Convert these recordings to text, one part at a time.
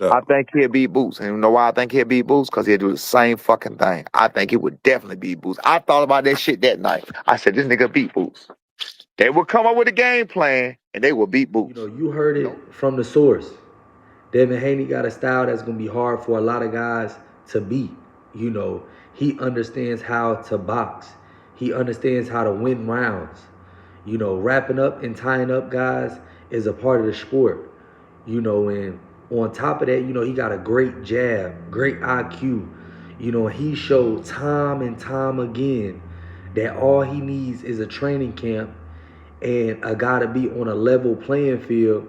Yeah. I think he'll beat Boots. And you know why I think he'll beat Boots? Because he'll do the same fucking thing. I think it would definitely beat Boots. I thought about that shit that night. I said, this nigga beat Boots. They will come up with a game plan and they will beat Boots. You heard it from the source. Devin Haney got a style that's going to be hard for a lot of guys to beat. He understands how to box. He understands how to win rounds. Wrapping up and tying up guys is a part of the sport. And on top of that, he got a great jab, great IQ. He showed time and time again that all he needs is a training camp and a guy to be on a level playing field,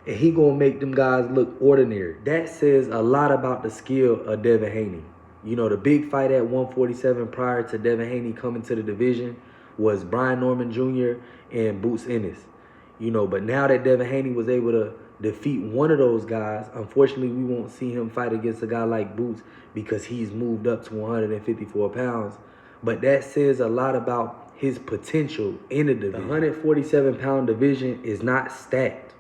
and he gonna make them guys look ordinary. That says a lot about the skill of Devin Haney. The big fight at 147 prior to Devin Haney coming to the division was Brian Norman Jr. and Boots Ennis. But now that Devin Haney was able to defeat one of those guys, unfortunately we won't see him fight against a guy like Boots because he's moved up to 154 pounds. But that says a lot about his potential in the division. The 147-pound division is not stacked.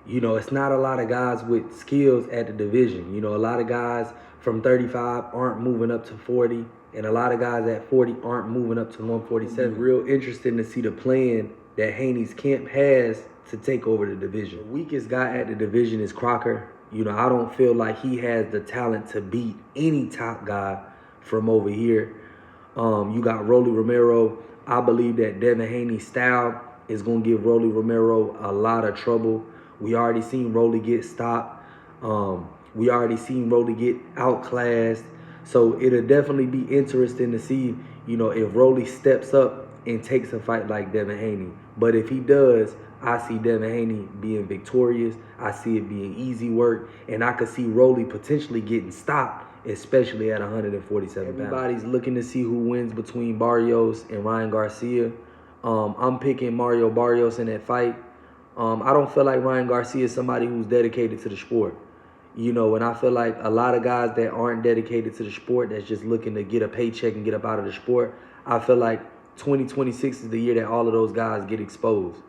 It's not a lot of guys with skills at the division. A lot of guys from 35 aren't moving up to 40, and a lot of guys at 40 aren't moving up to 147. Real interesting to see the plan that Haney's camp has to take over the division. The weakest guy at the division is Crocker. I don't feel like he has the talent to beat any top guy from over here. You got Rolly Romero. I believe that Devin Haney's style is going to give Rolly Romero a lot of trouble. We already seen Rolly get stopped. We already seen Rolly get outclassed. So it'll definitely be interesting to see, if Rolly steps up and takes a fight like Devin Haney. But if he does, I see Devin Haney being victorious. I see it being easy work. And I could see Rolly potentially getting stopped, especially at 147 pounds. Everybody's looking to see who wins between Barrios and Ryan Garcia. I'm picking Mario Barrios in that fight. I don't feel like Ryan Garcia is somebody who's dedicated to the sport. And I feel like a lot of guys that aren't dedicated to the sport, that's just looking to get a paycheck and get up out of the sport, I feel like 2026 is the year that all of those guys get exposed.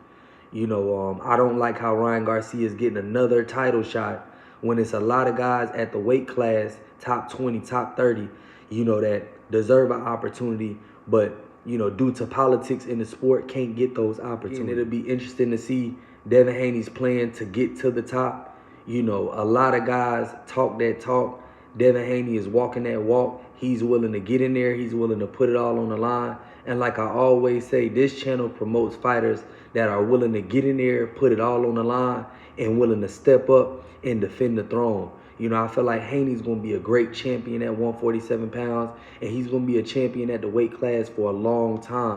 I don't like how Ryan Garcia is getting another title shot when it's a lot of guys at the weight class, top 20, top 30, that deserve an opportunity, but, due to politics in the sport, can't get those opportunities. And it'll be interesting to see Devin Haney's plan to get to the top. A lot of guys talk that talk. Devin Haney is walking that walk. He's willing to get in there. He's willing to put it all on the line. And like I always say, this channel promotes fighters that are willing to get in there, put it all on the line, and willing to step up and defend the throne. I feel like Haney's going to be a great champion at 147 pounds, and he's going to be a champion at the weight class for a long time.